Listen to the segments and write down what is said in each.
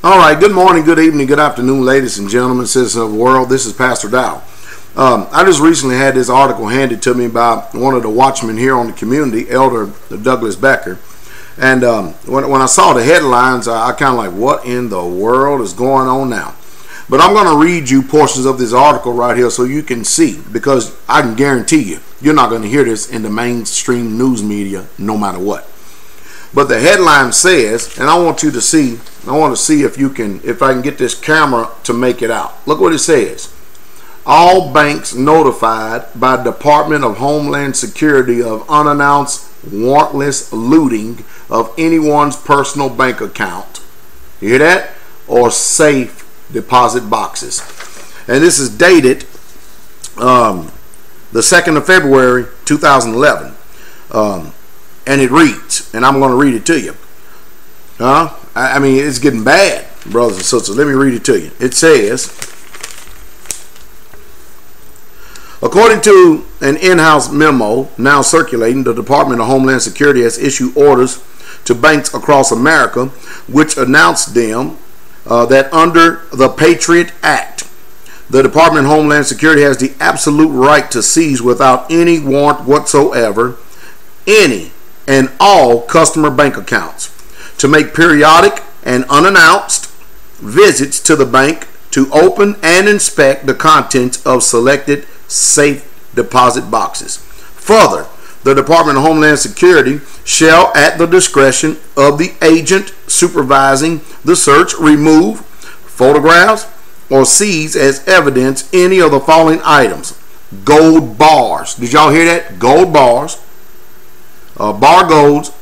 All right, good morning, good evening, good afternoon, ladies and gentlemen, citizens of the world. This is Pastor Dow. I just recently had this article handed to me by one of the watchmen here on the community, Elder Douglas Becker. And when I saw the headlines, I kind of like, what in the world is going on now? But I'm going to read you portions of this article right here so you can see, because I can guarantee you, you're not going to hear this in the mainstream news media no matter what. But the headline says, and I want to see if I can get this camera to make it out. Look what it says. All banks notified by Department of Homeland Security of unannounced warrantless looting of anyone's personal bank account. You hear that? Or safe deposit boxes. And this is dated the 2nd of February 2011. And it reads, and I'm going to read it to you. I mean, it's getting bad, brothers and sisters. Let me read it to you. It says, according to an in-house memo now circulating, the Department of Homeland Security has issued orders to banks across America, which announced them that under the Patriot Act, the Department of Homeland Security has the absolute right to seize without any warrant whatsoever any and all customer bank accounts, to make periodic and unannounced visits to the bank to open and inspect the contents of selected safe deposit boxes. Further, the Department of Homeland Security shall, at the discretion of the agent supervising the search, remove, photographs, or seize as evidence any of the following items: gold bars. Did y'all hear that? Gold bars. Bar golds,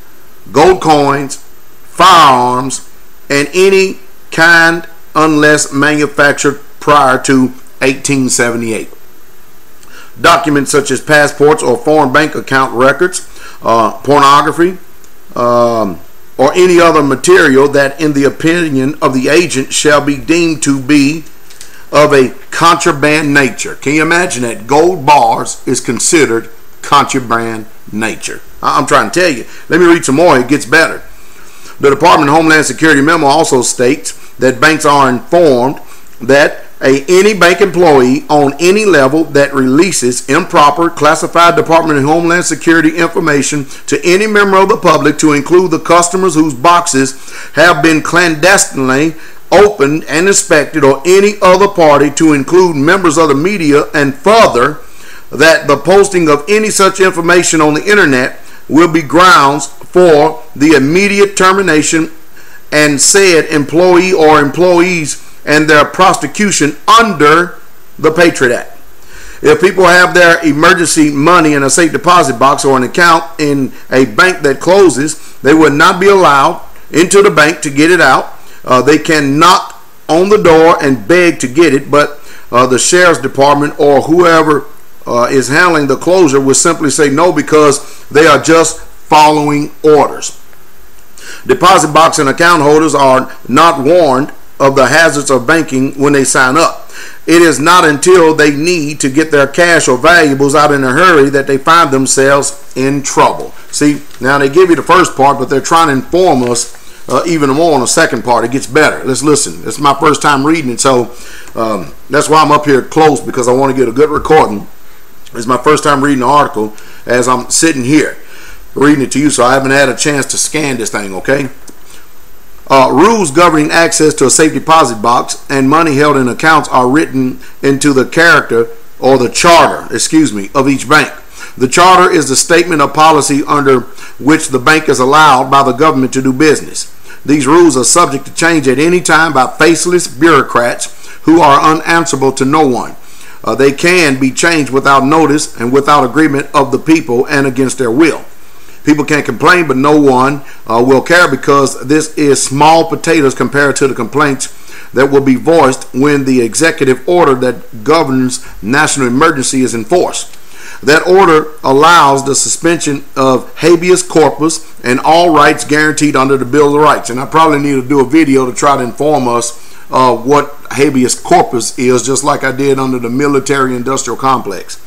gold coins, firearms, and any kind unless manufactured prior to 1878. Documents such as passports or foreign bank account records, pornography, or any other material that in the opinion of the agent shall be deemed to be of a contraband nature. Can you imagine that? Gold bars is considered contraband nature. I'm trying to tell you. Let me read some more. It gets better. The Department of Homeland Security memo also states that banks are informed that any bank employee on any level that releases improper classified Department of Homeland Security information to any member of the public, to include the customers whose boxes have been clandestinely opened and inspected, or any other party, to include members of the media, and further, that the posting of any such information on the internet will be grounds for the immediate termination and said employee or employees and their prosecution under the Patriot Act. If people have their emergency money in a safe deposit box or an account in a bank that closes, they would not be allowed into the bank to get it out. They can knock on the door and beg to get it, but the sheriff's department or whoever is handling the closure will simply say no, because they are just following orders. Deposit box and account holders are not warned of the hazards of banking when they sign up. It is not until they need to get their cash or valuables out in a hurry that they find themselves in trouble. See, now they give you the first part, but they're trying to inform us even more on the second part. It gets better. Let's listen. It's my first time reading it, so that's why I'm up here close, because I want to get a good recording. It's my first time reading the article as I'm sitting here reading it to you, so I haven't had a chance to scan this thing, okay? Rules governing access to a safe deposit box and money held in accounts are written into the charter of each bank. The charter is the statement of policy under which the bank is allowed by the government to do business. These rules are subject to change at any time by faceless bureaucrats who are unanswerable to no one. They can be changed without notice and without agreement of the people and against their will. People can complain, but no one will care, because this is small potatoes compared to the complaints that will be voiced when the executive order that governs national emergency is enforced. That order allows the suspension of habeas corpus and all rights guaranteed under the Bill of Rights. And I probably need to do a video to try to inform us what habeas corpus is, just like I did under the military-industrial complex.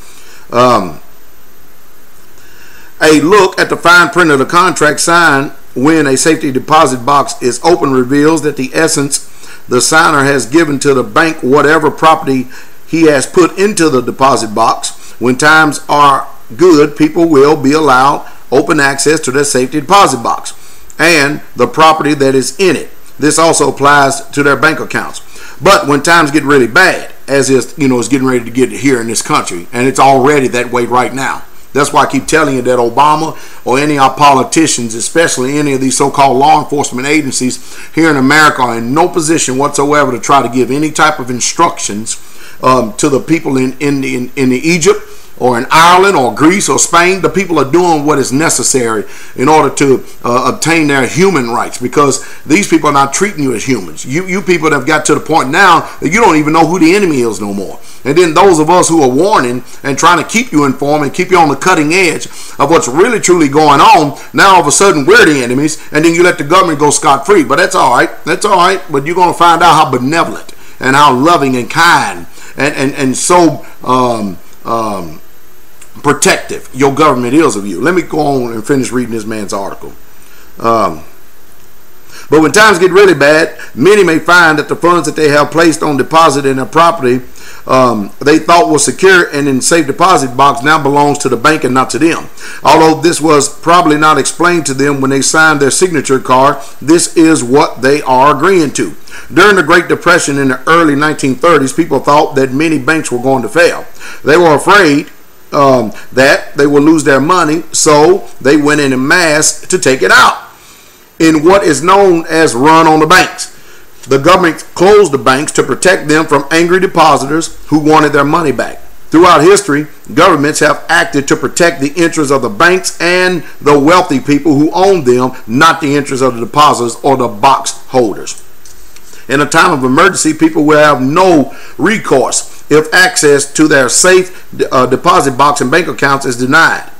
A look at the fine print of the contract signed when a safety deposit box is open reveals that the essence the signer has given to the bank whatever property he has put into the deposit box. When times are good, people will be allowed open access to their safety deposit box and the property that is in it. This also applies to their bank accounts. But when times get really bad, as is, it's getting ready to get here in this country, and it's already that way right now. That's why I keep telling you that Obama or any of our politicians, especially any of these so-called law enforcement agencies here in America, are in no position whatsoever to try to give any type of instructions to the people in Egypt or in Ireland or Greece or Spain. The people are doing what is necessary in order to obtain their human rights, because these people are not treating you as humans. You people have got to the point now that you don't even know who the enemy is no more. And then those of us who are warning and trying to keep you informed and keep you on the cutting edge of what's really truly going on, now all of a sudden we're the enemies, and then you let the government go scot-free. But that's all right. That's all right. But you're going to find out how benevolent and how loving and kind and so protective your government is of you. Let me go on and finish reading this man's article. But when times get really bad, many may find that the funds that they have placed on deposit in their property they thought was secure and in safe deposit box now belongs to the bank and not to them. Although this was probably not explained to them when they signed their signature card, this is what they are agreeing to. During the Great Depression in the early 1930s, people thought that many banks were going to fail. They were afraid that they would lose their money, so they went in mass to take it out in what is known as run on the banks. The government closed the banks to protect them from angry depositors who wanted their money back. Throughout history, governments have acted to protect the interests of the banks and the wealthy people who own them, not the interests of the depositors or the box holders. In a time of emergency, people will have no recourse if access to their safe deposit box and bank accounts is denied.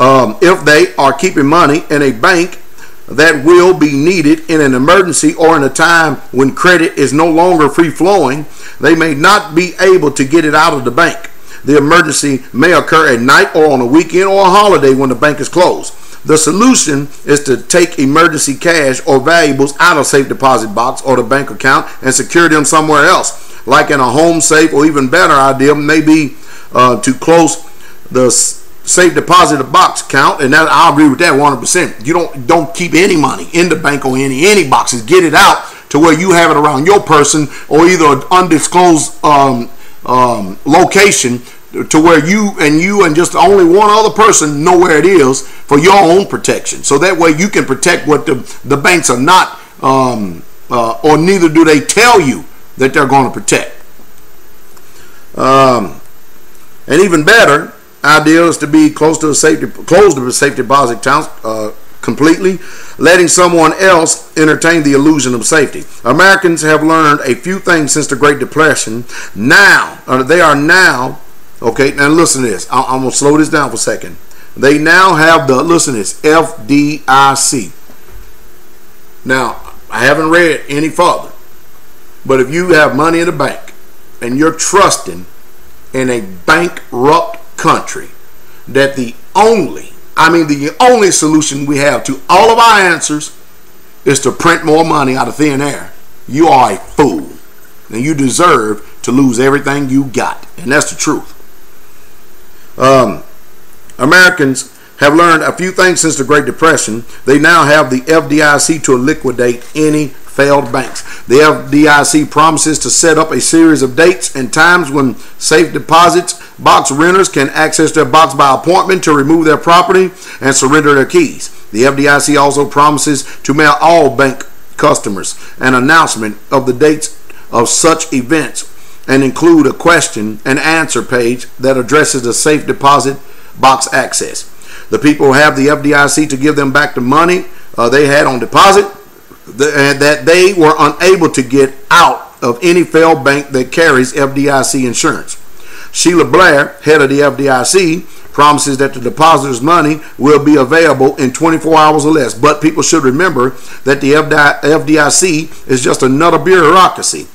If they are keeping money in a bank that will be needed in an emergency or in a time when credit is no longer free-flowing, they may not be able to get it out of the bank. The emergency may occur at night or on a weekend or a holiday when the bank is closed. The solution is to take emergency cash or valuables out of safe deposit box or the bank account and secure them somewhere else, like in a home safe, or even better idea may be to close the safe deposit box account, and that I agree with that 100%. You don't keep any money in the bank or any boxes. Get it out to where you have it around your person or either an undisclosed location to where you and just only one other person know where it is for your own protection. So that way you can protect what the banks are not, or neither do they tell you that they're going to protect. And even better idea is to be close to the safe deposit accounts completely, letting someone else entertain the illusion of safety. Americans have learned a few things since the Great Depression. They are now, okay, now listen to this. I'm going to slow this down for a second. They now have listen to this, FDIC. Now, I haven't read any further, but if you have money in the bank and you're trusting in a bankrupt country, that the only solution we have to all of our answers is to print more money out of thin air, you are a fool, and you deserve to lose everything you got. And that's the truth. Americans have learned a few things since the Great Depression. They now have the FDIC to liquidate any failed banks. The FDIC promises to set up a series of dates and times when safe deposits box renters can access their box by appointment to remove their property and surrender their keys. The FDIC also promises to mail all bank customers an announcement of the dates of such events and include a question and answer page that addresses the safe deposit box access. The people have the FDIC to give them back the money they had on deposit that they were unable to get out of any failed bank that carries FDIC insurance. Sheila Blair, head of the FDIC, promises that the depositors' money will be available in 24 hours or less. But people should remember that the FDIC is just another bureaucracy,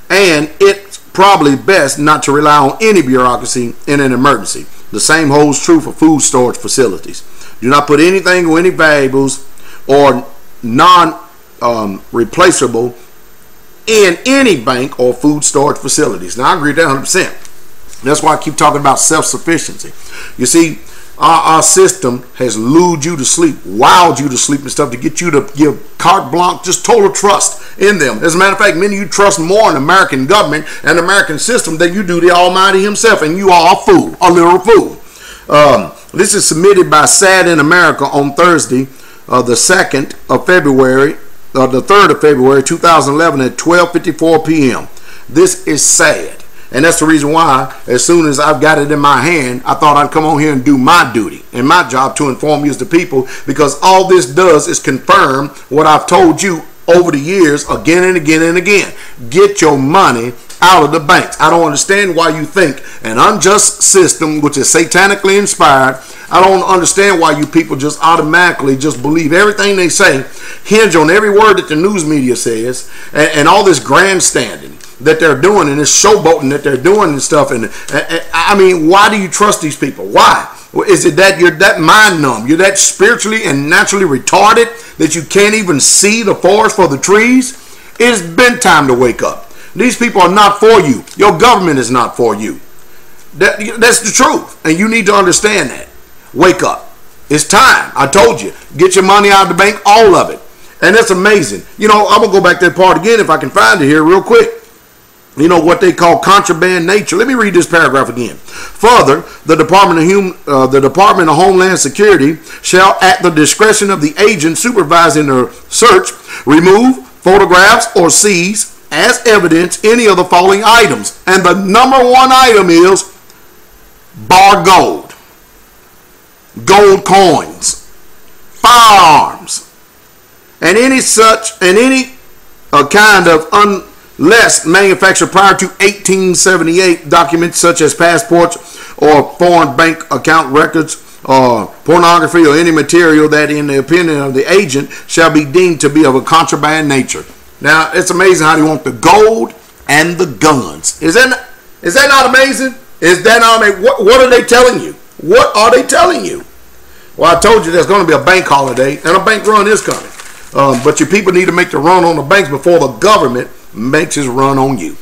and it's probably best not to rely on any bureaucracy in an emergency. The same holds true for food storage facilities. Do not put anything or any valuables or non-replaceable in any bank or food storage facilities. Now, I agree with that 100%. That's why I keep talking about self-sufficiency. You see, our system has lured you to sleep, wowed you to sleep and stuff to get you to give carte blanche, just total trust in them. As a matter of fact, many of you trust more in the American government and the American system than you do the Almighty himself, and you are a fool, a literal fool. This is submitted by Sad in America on Thursday, the 2nd of February, the 3rd of February, 2011 at 12:54 p.m. This is sad. And that's the reason why, as soon as I've got it in my hand, I thought I'd come on here and do my duty and my job to inform you as the people, because all this does is confirm what I've told you over the years again and again and again. Get your money out of the banks. I don't understand why you think an unjust system, which is satanically inspired, I don't understand why you people just automatically just believe everything they say, hinge on every word that the news media says, and all this grandstanding that they're doing and this showboating that they're doing and stuff. And I mean, why do you trust these people? Why? Is it that you're that mind numb? You're that spiritually and naturally retarded that you can't even see the forest for the trees? It's been time to wake up. These people are not for you. Your government is not for you. That's the truth. And you need to understand that. Wake up. It's time. I told you. Get your money out of the bank, all of it. And that's amazing. You know, I'm going to go back to that part again if I can find it here real quick. You know, what they call contraband nature. Let me read this paragraph again. Further, the Department of Homeland Security shall, at the discretion of the agent supervising the search, remove, photographs, or seize as evidence any of the following items. And the number one item is bar gold, gold coins, firearms, and any kind of unless manufactured prior to 1878 documents such as passports or foreign bank account records or pornography or any material that in the opinion of the agent shall be deemed to be of a contraband nature. Now, it's amazing how they want the gold and the guns. Is that not amazing? Is that not amazing? What are they telling you? What are they telling you? Well, I told you there's going to be a bank holiday and a bank run is coming. But your people need to make the run on the banks before the government makes its run on you.